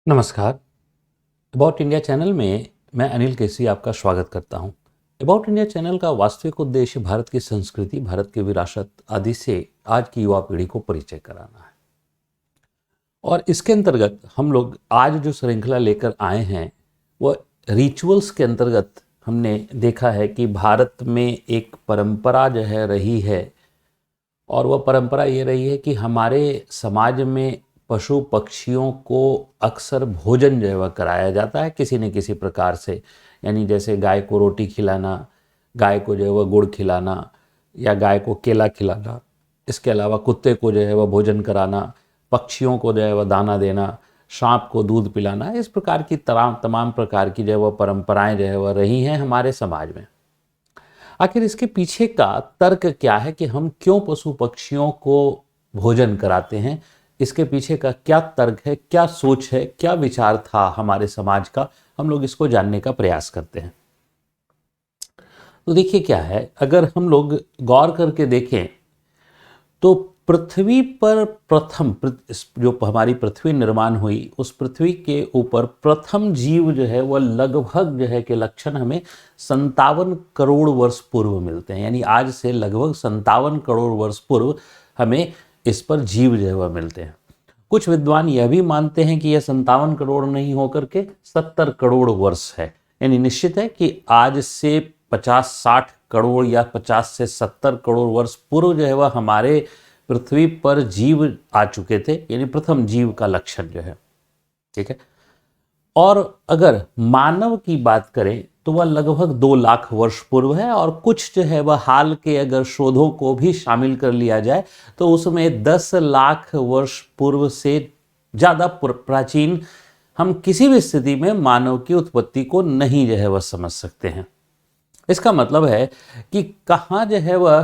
नमस्कार। About India channel में मैं अनिल केसरी आपका स्वागत करता हूं। अबाउट इंडिया चैनल का वास्तविक उद्देश्य भारत की संस्कृति, भारत की विरासत आदि से आज की युवा पीढ़ी को परिचय कराना है। और इसके अंतर्गत हम लोग आज जो श्रृंखला लेकर आए हैं वह रिचुअल्स के अंतर्गत हमने देखा है कि भारत में एक परंपरा जो है रही है, और वह परंपरा ये रही है कि हमारे समाज में पशु पक्षियों को अक्सर भोजन जो है वह कराया जाता है किसी न किसी प्रकार से। यानी जैसे गाय को रोटी खिलाना, गाय को जो है वह गुड़ खिलाना या गाय को केला खिलाना, इसके अलावा कुत्ते को जो है वह भोजन कराना, पक्षियों को जो है वह दाना देना, सांप को दूध पिलाना, इस प्रकार की तमाम प्रकार की जो है वह परंपराएं जो है वह रही हैं हमारे समाज में। आखिर इसके पीछे का तर्क क्या है कि हम क्यों पशु पक्षियों को भोजन कराते हैं? इसके पीछे का क्या तर्क है, क्या सोच है, क्या विचार था हमारे समाज का, हम लोग इसको जानने का प्रयास करते हैं। तो देखिए क्या है, अगर हम लोग गौर करके देखें तो पृथ्वी पर प्रथम जो हमारी पृथ्वी निर्माण हुई, उस पृथ्वी के ऊपर प्रथम जीव जो है वह लगभग जो है के लक्षण हमें 57 करोड़ वर्ष पूर्व मिलते हैं। यानी आज से लगभग 57 करोड़ वर्ष पूर्व हमें इस पर जीव जो है वह मिलते हैं। कुछ विद्वान यह भी मानते हैं कि यह 57 करोड़ नहीं होकर के 70 करोड़ वर्ष है। यानी निश्चित है कि आज से 50-60 करोड़ या 50 से 70 करोड़ वर्ष पूर्व जो है वह हमारे पृथ्वी पर जीव आ चुके थे। यानी प्रथम जीव का लक्षण जो है, ठीक है। और अगर मानव की बात करें तो वह लगभग 2 लाख वर्ष पूर्व है, और कुछ जो है वह हाल के अगर शोधों को भी शामिल कर लिया जाए तो उसमें 10 लाख वर्ष पूर्व से ज़्यादा प्राचीन हम किसी भी स्थिति में मानव की उत्पत्ति को नहीं जो है वह समझ सकते हैं। इसका मतलब है कि कहाँ जो है वह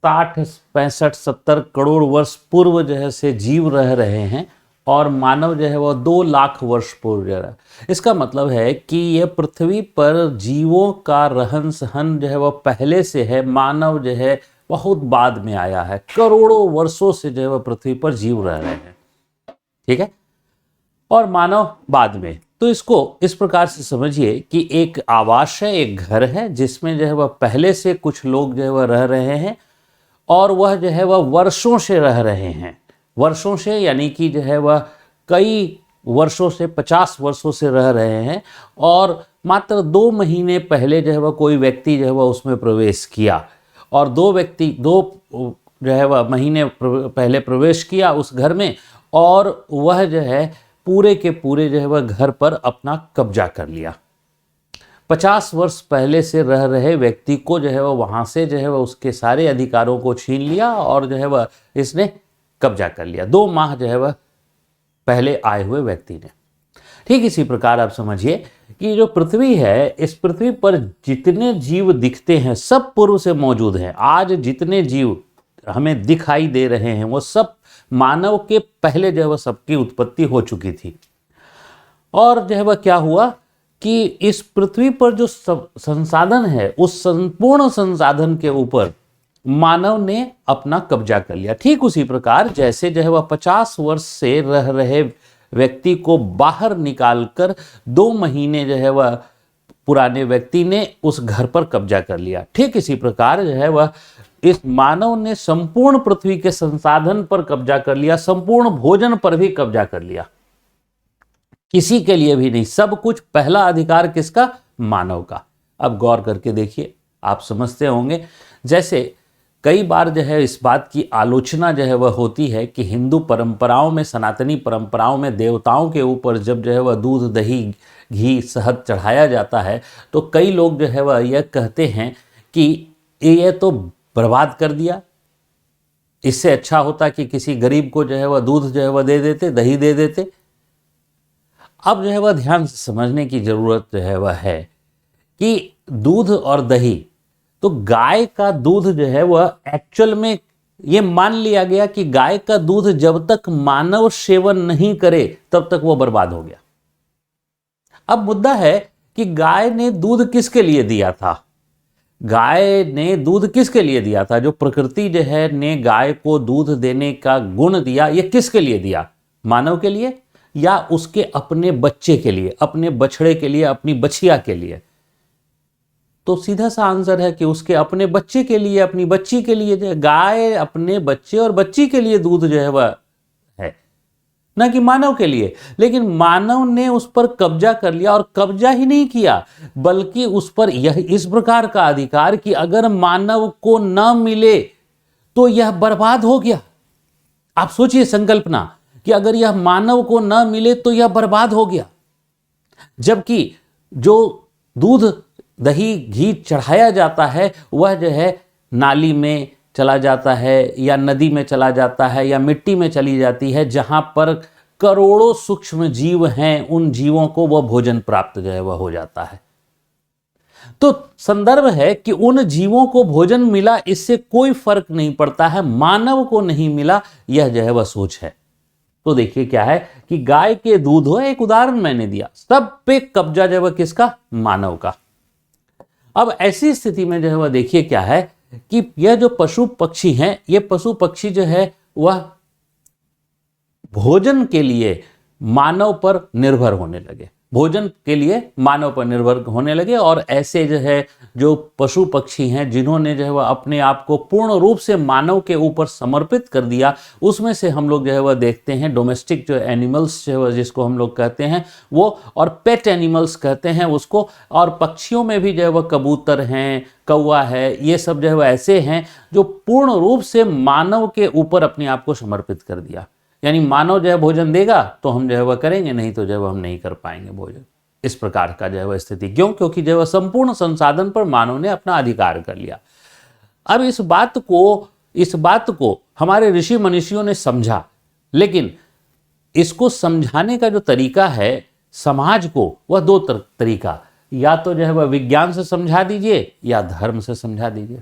60, 65, 70 करोड़ वर्ष पूर्व जो है से जीव रह रहे हैं, और मानव जो है वह 2 लाख वर्ष पूर्व जो है। इसका मतलब है कि यह पृथ्वी पर जीवों का रहन सहन जो है वह पहले से है, मानव जो है बहुत बाद में आया है। करोड़ों वर्षों से जो है वह पृथ्वी पर जीव रह रहे हैं, ठीक है, और मानव बाद में। तो इसको इस प्रकार से समझिए कि एक आवास है, एक घर है, जिसमें जो है वह पहले से कुछ लोग जो है वह रह रहे हैं, और वह जो है वह वर्षों से रह रहे हैं। वर्षों से यानी कि जो है वह कई वर्षों से, 50 वर्षों से रह रहे हैं, और मात्र 2 महीने पहले जो है वह कोई व्यक्ति जो है वह उसमें प्रवेश किया, और 2 जो है वह महीने पहले प्रवेश किया उस घर में, और वह जो है पूरे के पूरे जो है वह घर पर अपना कब्जा कर लिया। 50 वर्ष पहले से रह रहे व्यक्ति को जो है वह वहाँ से जो है वह उसके सारे अधिकारों को छीन लिया, और जो है वह इसने कब्जा कर लिया 2 माह जो है वह पहले आए हुए व्यक्ति ने। ठीक इसी प्रकार आप समझिए कि जो पृथ्वी है, इस पृथ्वी पर जितने जीव दिखते हैं सब पूर्व से मौजूद हैं। आज जितने जीव हमें दिखाई दे रहे हैं वो सब मानव के पहले जो है वह सबकी उत्पत्ति हो चुकी थी। और जो है वह क्या हुआ कि इस पृथ्वी पर जो संसाधन है, उस संपूर्ण संसाधन के ऊपर मानव ने अपना कब्जा कर लिया। ठीक उसी प्रकार जैसे जो है वह 50 वर्ष से रह रहे व्यक्ति को बाहर निकालकर 2 महीने जो है वह पुराने व्यक्ति ने उस घर पर कब्जा कर लिया, ठीक इसी प्रकार जो है वह इस मानव ने संपूर्ण पृथ्वी के संसाधन पर कब्जा कर लिया, संपूर्ण भोजन पर भी कब्जा कर लिया। किसी के लिए भी नहीं, सब कुछ पहला अधिकार किसका? मानव का। अब गौर करके देखिए, आप समझते होंगे, जैसे कई बार जो है इस बात की आलोचना जो है वह होती है कि हिंदू परंपराओं में, सनातनी परंपराओं में देवताओं के ऊपर जब जो है वह दूध, दही, घी, शहद चढ़ाया जाता है तो कई लोग जो है वह यह कहते हैं कि ये तो बर्बाद कर दिया, इससे अच्छा होता कि किसी गरीब को जो है वह दूध जो है वह दे देते, दही दे देते। अब जो है वह ध्यान से समझने की जरूरत जो है वह है कि दूध और दही, तो गाय का दूध जो है वह एक्चुअल में ये मान लिया गया कि गाय का दूध जब तक मानव सेवन नहीं करे तब तक वो बर्बाद हो गया। अब मुद्दा है कि गाय ने दूध किसके लिए दिया था? गाय ने दूध किसके लिए दिया था? जो प्रकृति जो है ने गाय को दूध देने का गुण दिया, ये किसके लिए दिया? मानव के लिए? या उसके अपने बच्चे के लिए, अपने बछड़े के लिए, अपनी बछिया के लिए? तो सीधा सा आंसर है कि उसके अपने बच्चे के लिए, अपनी बच्ची के लिए। जो गाय अपने बच्चे और बच्ची के लिए दूध जो है वह है, ना कि मानव के लिए। लेकिन मानव ने उस पर कब्जा कर लिया, और कब्जा ही नहीं किया बल्कि उस पर यह इस प्रकार का अधिकार कि अगर मानव को न मिले तो यह बर्बाद हो गया। आप सोचिए संकल्पना कि अगर यह मानव को न मिले तो यह बर्बाद हो गया। जबकि जो दूध, दही, घी चढ़ाया जाता है वह जो है नाली में चला जाता है, या नदी में चला जाता है, या मिट्टी में चली जाती है, जहां पर करोड़ों सूक्ष्म जीव हैं। उन जीवों को वह भोजन प्राप्त जो है वह हो जाता है। तो संदर्भ है कि उन जीवों को भोजन मिला, इससे कोई फर्क नहीं पड़ता है, मानव को नहीं मिला, यह जो है वह सोच है। तो देखिए क्या है कि गाय के दूध हो, एक उदाहरण मैंने दिया, सब पे कब्जा जो है वह किसका? मानव का। अब ऐसी स्थिति में जो है वह देखिए क्या है कि यह जो पशु पक्षी हैं, ये पशु पक्षी जो है वह भोजन के लिए मानव पर निर्भर होने लगे, भोजन के लिए मानव पर निर्भर होने लगे। और ऐसे जो है जो पशु पक्षी हैं जिन्होंने जो है वह अपने आप को पूर्ण रूप से मानव के ऊपर समर्पित कर दिया, उसमें से हम लोग जो है वह देखते हैं डोमेस्टिक जो एनिमल्स जो है जिसको हम लोग कहते हैं वो, और पेट एनिमल्स कहते हैं उसको। और पक्षियों में भी जो है वह कबूतर हैं, कौवा है, ये सब जो है वह ऐसे हैं जो पूर्ण रूप से मानव के ऊपर अपने आप को समर्पित कर दिया। यानी मानव जो है भोजन देगा तो हम जो है वह करेंगे, नहीं तो जो है वह हम नहीं कर पाएंगे भोजन। इस प्रकार का जो है वह स्थिति। क्यों? क्योंकि जो है संपूर्ण संसाधन पर मानव ने अपना अधिकार कर लिया। अब इस बात को हमारे ऋषि मनीषियों ने समझा, लेकिन इसको समझाने का जो तरीका है समाज को, वह दो तरीका, या तो जो है वह विज्ञान से समझा दीजिए या धर्म से समझा दीजिए।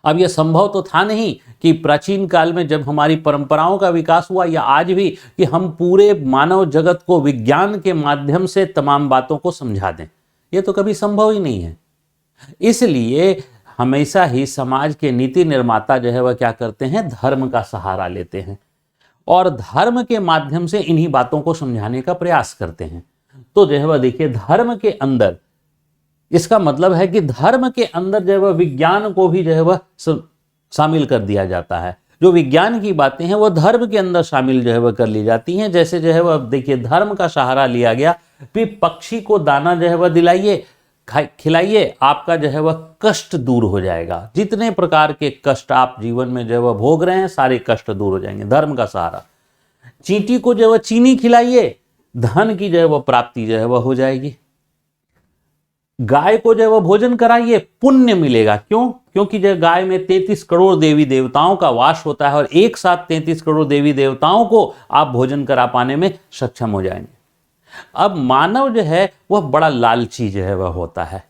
अब यह संभव तो था नहीं कि प्राचीन काल में जब हमारी परंपराओं का विकास हुआ, या आज भी, कि हम पूरे मानव जगत को विज्ञान के माध्यम से तमाम बातों को समझा दें। यह तो कभी संभव ही नहीं है। इसलिए हमेशा ही समाज के नीति निर्माता जो है वह क्या करते हैं? धर्म का सहारा लेते हैं, और धर्म के माध्यम से इन्हीं बातों को समझाने का प्रयास करते हैं। तो जो है वह देखिए धर्म के अंदर, इसका मतलब है कि धर्म के अंदर जो है वह विज्ञान को भी जो है वह शामिल कर दिया जाता है। जो विज्ञान की बातें हैं वो धर्म के अंदर शामिल जो है वह कर ली जाती हैं। जैसे जो है वह देखिए धर्म का सहारा लिया गया, फिर पक्षी को दाना जो है वह दिलाइए, खिलाइए, आपका जो है वह कष्ट दूर हो जाएगा। जितने प्रकार के कष्ट आप जीवन में जो है वह भोग रहे हैं, सारे कष्ट दूर हो जाएंगे, धर्म का सहारा। चींटी को जो है वह चीनी खिलाइए, धन की जो है वह प्राप्ति जो है वह हो जाएगी। गाय को जो है वह भोजन कराइए, पुण्य मिलेगा। क्यों? क्योंकि जो गाय में 33 करोड़ देवी देवताओं का वास होता है, और एक साथ 33 करोड़ देवी देवताओं को आप भोजन करा पाने में सक्षम हो जाएंगे। अब मानव जो है वह बड़ा लालची जो है वह होता है।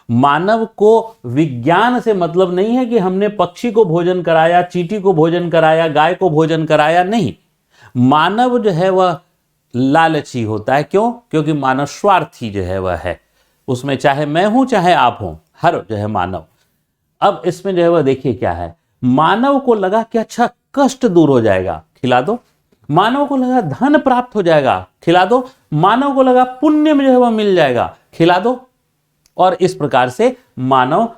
मानव को विज्ञान से मतलब नहीं है कि हमने पक्षी को भोजन कराया, चींटी को भोजन कराया, गाय को भोजन कराया, नहीं। मानव जो है वह लालची होता है। क्यों? क्योंकि मानव स्वार्थी जो है वह है, उसमें चाहे मैं हूं चाहे आप हों, हर जो है मानव। अब इसमें जो है वह देखिए क्या है, मानव को लगा कि अच्छा कष्ट दूर हो जाएगा, खिला दो। मानव को लगा धन प्राप्त हो जाएगा, खिला दो। मानव को लगा पुण्य में जो है वह मिल जाएगा, खिला दो। और इस प्रकार से मानव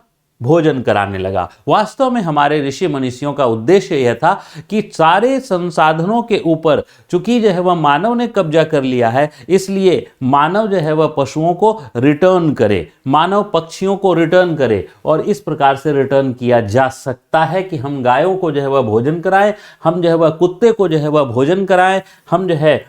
भोजन कराने लगा। वास्तव में हमारे ऋषि मनीषियों का उद्देश्य यह था कि सारे संसाधनों के ऊपर चूंकि जो है वह मानव ने कब्जा कर लिया है, इसलिए मानव जो है वह पशुओं को रिटर्न करे, मानव पक्षियों को रिटर्न करे। और इस प्रकार से रिटर्न किया जा सकता है कि हम गायों को जो है वह भोजन कराएं, हम जो है वह कुत्ते को जो है वह भोजन कराएं, हम जो है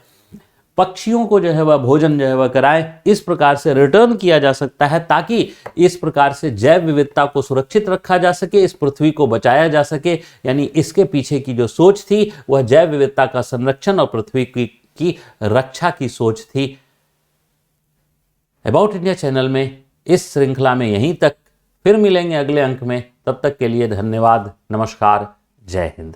पक्षियों को जो है वह भोजन जो है वह कराएं। इस प्रकार से रिटर्न किया जा सकता है, ताकि इस प्रकार से जैव विविधता को सुरक्षित रखा जा सके, इस पृथ्वी को बचाया जा सके। यानी इसके पीछे की जो सोच थी वह जैव विविधता का संरक्षण और पृथ्वी की रक्षा की सोच थी। अबाउट इंडिया चैनल में इस श्रृंखला में यहीं तक, फिर मिलेंगे अगले अंक में। तब तक के लिए धन्यवाद, नमस्कार, जय हिंद।